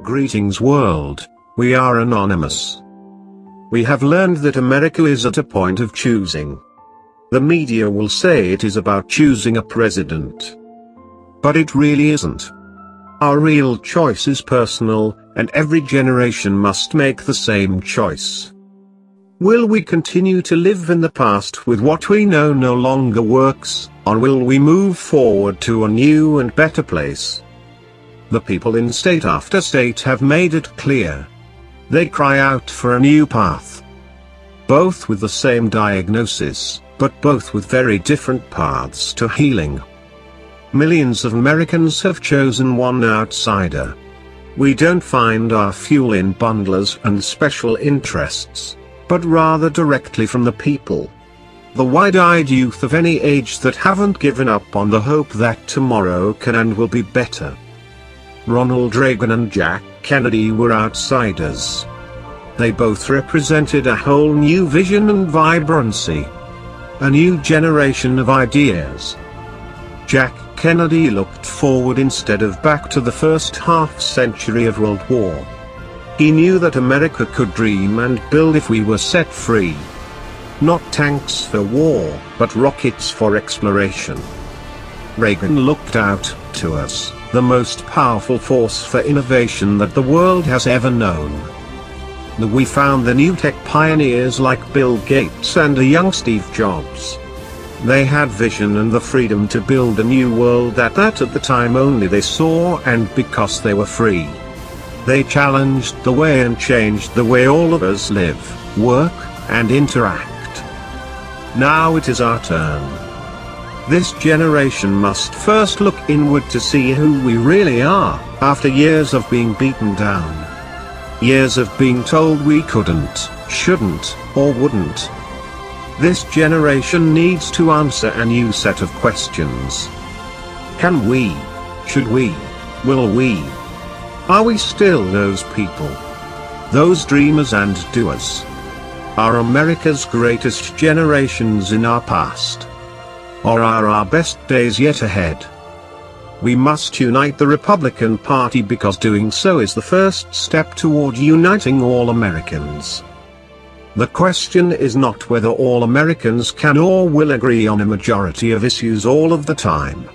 Greetings world, we are anonymous. We have learned that America is at a point of choosing. The media will say it is about choosing a president. But it really isn't. Our real choice is personal, and every generation must make the same choice. Will we continue to live in the past with what we know no longer works, or will we move forward to a new and better place? The people in state after state have made it clear. They cry out for a new path. Both with the same diagnosis, but both with very different paths to healing. Millions of Americans have chosen one outsider. We don't find our fuel in bundlers and special interests, but rather directly from the people. The wide-eyed youth of any age that haven't given up on the hope that tomorrow can and will be better. Ronald Reagan and Jack Kennedy were outsiders. They both represented a whole new vision and vibrancy. A new generation of ideas. Jack Kennedy looked forward instead of back to the first half-century of World War. He knew that America could dream and build if we were set free. Not tanks for war, but rockets for exploration. Reagan looked out to us, the most powerful force for innovation that the world has ever known. We found the new tech pioneers like Bill Gates and a young Steve Jobs. They had vision and the freedom to build a new world that at the time only they saw, and because they were free. They challenged the way and changed the way all of us live, work, and interact. Now it is our turn. This generation must first look inward to see who we really are, after years of being beaten down. Years of being told we couldn't, shouldn't, or wouldn't. This generation needs to answer a new set of questions. Can we? Should we? Will we? Are we still those people? Those dreamers and doers? Are America's greatest generations in our past? Or are our best days yet ahead? We must unite the Republican Party because doing so is the first step toward uniting all Americans. The question is not whether all Americans can or will agree on a majority of issues all of the time.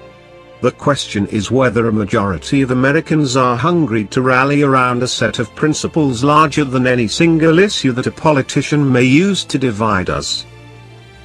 The question is whether a majority of Americans are hungry to rally around a set of principles larger than any single issue that a politician may use to divide us.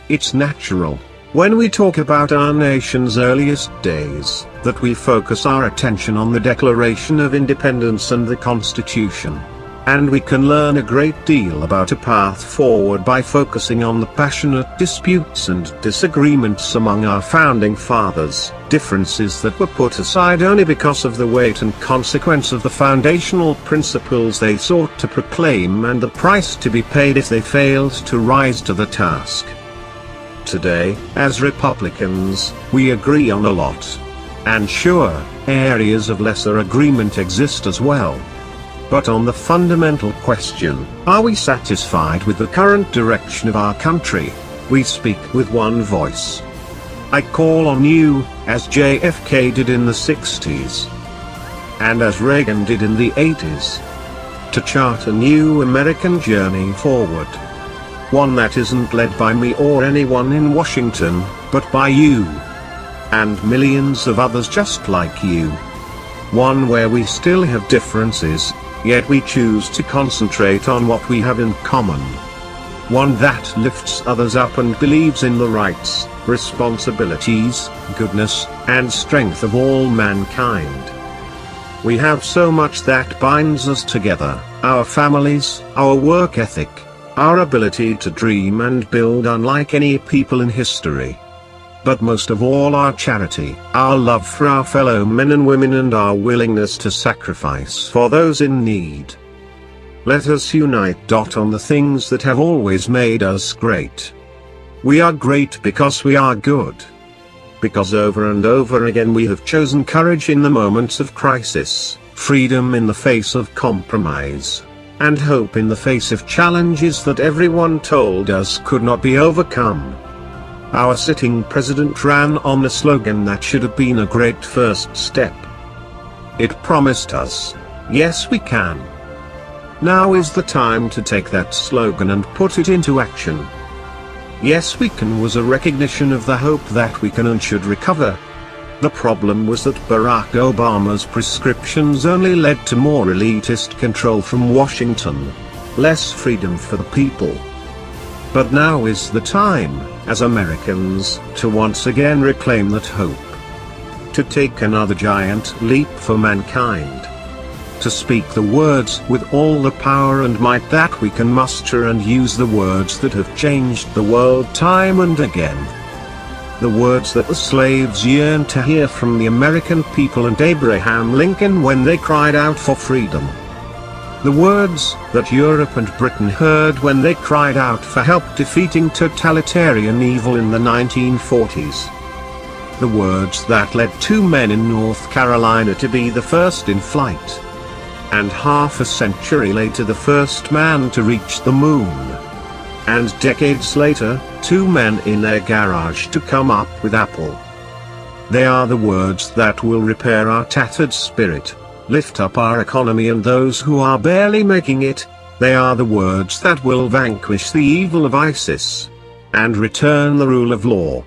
It's natural, when we talk about our nation's earliest days, that we focus our attention on the Declaration of Independence and the Constitution. And we can learn a great deal about a path forward by focusing on the passionate disputes and disagreements among our founding fathers, differences that were put aside only because of the weight and consequence of the foundational principles they sought to proclaim and the price to be paid if they failed to rise to the task. Today, as Republicans, we agree on a lot. And sure, areas of lesser agreement exist as well. But on the fundamental question, are we satisfied with the current direction of our country? We speak with one voice. I call on you, as JFK did in the 60s. And as Reagan did in the 80s. To chart a new American journey forward. One that isn't led by me or anyone in Washington, but by you. And millions of others just like you. One where we still have differences, yet we choose to concentrate on what we have in common. One that lifts others up and believes in the rights, responsibilities, goodness, and strength of all mankind. We have so much that binds us together, our families, our work ethic, our ability to dream and build unlike any people in history. But most of all our charity, our love for our fellow men and women and our willingness to sacrifice for those in need. Let us unite. On the things that have always made us great. We are great because we are good. Because over and over again we have chosen courage in the moments of crisis, freedom in the face of compromise, and hope in the face of challenges that everyone told us could not be overcome. Our sitting president ran on a slogan that should have been a great first step. It promised us, Yes, we can. Now is the time to take that slogan and put it into action. Yes, we can was a recognition of the hope that we can and should recover. The problem was that Barack Obama's prescriptions only led to more elitist control from Washington. Less freedom for the people. But now is the time, as Americans, to once again reclaim that hope. To take another giant leap for mankind. To speak the words with all the power and might that we can muster and use the words that have changed the world time and again. The words that the slaves yearned to hear from the American people and Abraham Lincoln when they cried out for freedom. The words that Europe and Britain heard when they cried out for help defeating totalitarian evil in the 1940s. The words that led two men in North Carolina to be the first in flight. And half a century later the first man to reach the moon. And decades later, two men in their garage to come up with Apple. They are the words that will repair our tattered spirit, lift up our economy and those who are barely making it. They are the words that will vanquish the evil of ISIS. And return the rule of law.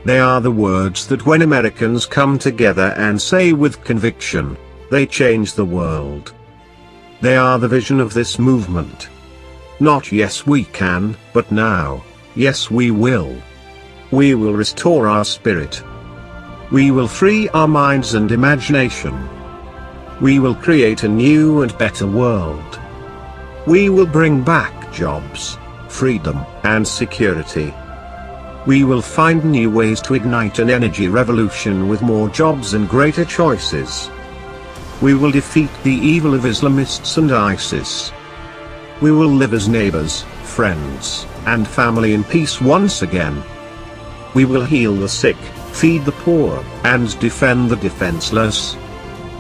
They are the words that when Americans come together and say with conviction, they change the world. They are the vision of this movement. Not yes we can, but now, yes we will. We will restore our spirit. We will free our minds and imagination. We will create a new and better world. We will bring back jobs, freedom, and security. We will find new ways to ignite an energy revolution with more jobs and greater choices. We will defeat the evil of Islamists and ISIS. We will live as neighbors, friends, and family in peace once again. We will heal the sick, feed the poor, and defend the defenseless.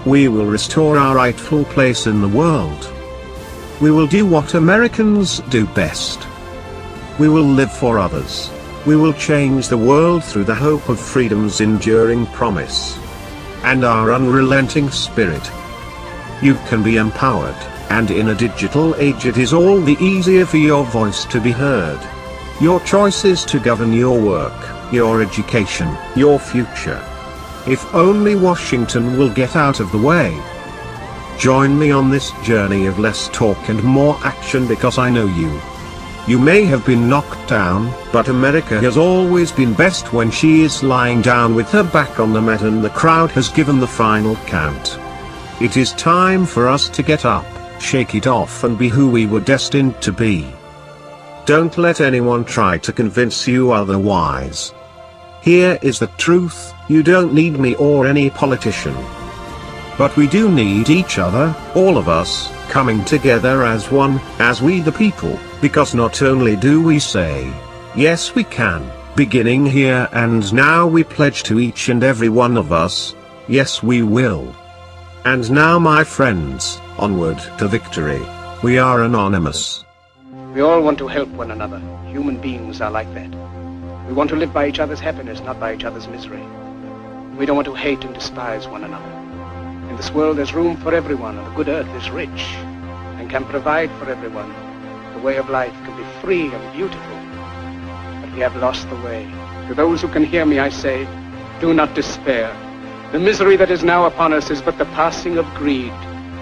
We will restore our rightful place in the world. We will do what Americans do best. We will live for others. We will change the world through the hope of freedom's enduring promise. And our unrelenting spirit. You can be empowered, and in a digital age it is all the easier for your voice to be heard. Your choice is to govern your work, your education, your future. If only Washington will get out of the way. Join me on this journey of less talk and more action because I know you. You may have been knocked down, but America has always been best when she is lying down with her back on the mat and the crowd has given the final count. It is time for us to get up, shake it off and be who we were destined to be. Don't let anyone try to convince you otherwise. Here is the truth, you don't need me or any politician. But we do need each other, all of us, coming together as one, as we the people, because not only do we say, yes we can, beginning here and now we pledge to each and every one of us, yes we will. And now my friends, onward to victory. We are anonymous. We all want to help one another. Human beings are like that. We want to live by each other's happiness, not by each other's misery. We don't want to hate and despise one another. In this world there's room for everyone, and the good earth is rich and can provide for everyone. The way of life can be free and beautiful. But we have lost the way. To those who can hear me I say, do not despair. The misery that is now upon us is but the passing of greed,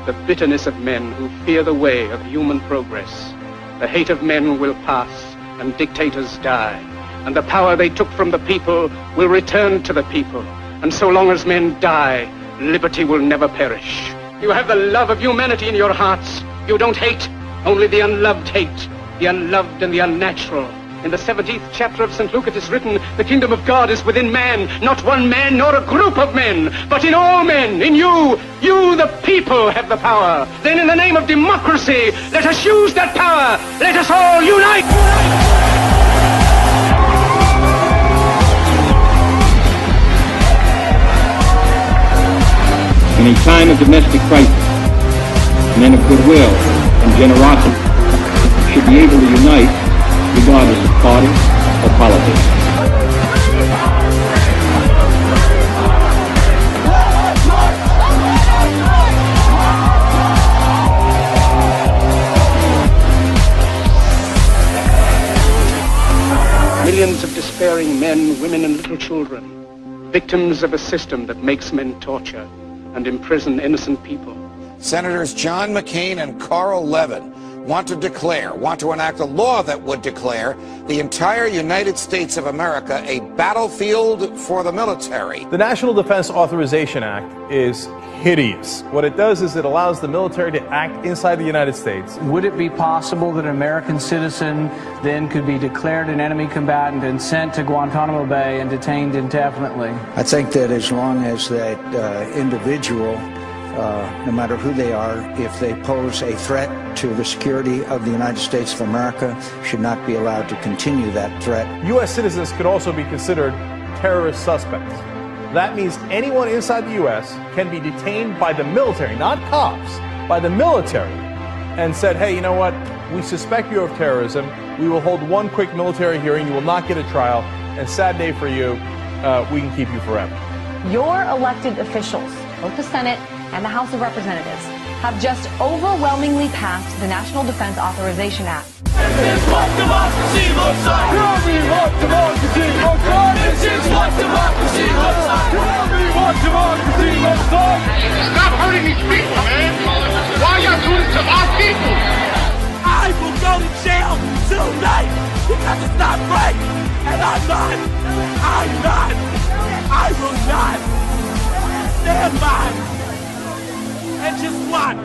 the bitterness of men who fear the way of human progress. The hate of men will pass, and dictators die, and the power they took from the people will return to the people. And so long as men die, liberty will never perish. You have the love of humanity in your hearts. You don't hate, only the unloved hate, the unloved and the unnatural. In the 17th chapter of St. Luke it is written, the kingdom of God is within man, not one man nor a group of men, but in all men, in you. You, the people, have the power. Then in the name of democracy, let us use that power. Let us all unite. In a time of domestic crisis, men of goodwill and generosity should be able to unite regardless of party or politics. sparing men, women, and little children, victims of a system that makes men torture and imprison innocent people. Senators John McCain and Carl Levin want to enact a law that would declare the entire United States of America a battlefield for the military. The National Defense Authorization Act is hideous. What it does is it allows the military to act inside the United States. Would it be possible that an American citizen then could be declared an enemy combatant and sent to Guantanamo Bay and detained indefinitely? I think that as long as that individual, no matter who they are, if they pose a threat to the security of the United States of America, should not be allowed to continue that threat. U.S. citizens could also be considered terrorist suspects. That means anyone inside the U.S. can be detained by the military, not cops, by the military, and said, hey, you know what, we suspect you of terrorism. We will hold one quick military hearing. You will not get a trial. And sad day for you, we can keep you forever. Your elected officials, both the Senate and the House of Representatives, have just overwhelmingly passed the National Defense Authorization Act. This is what democracy looks like. Tell me what democracy looks like. This is what democracy looks like. Tell me what democracy looks like. Stop hurting these people, man. Why are y'all doing this to our people? I will go to jail tonight because it's not right. And I'm not. I will not stand by and just watch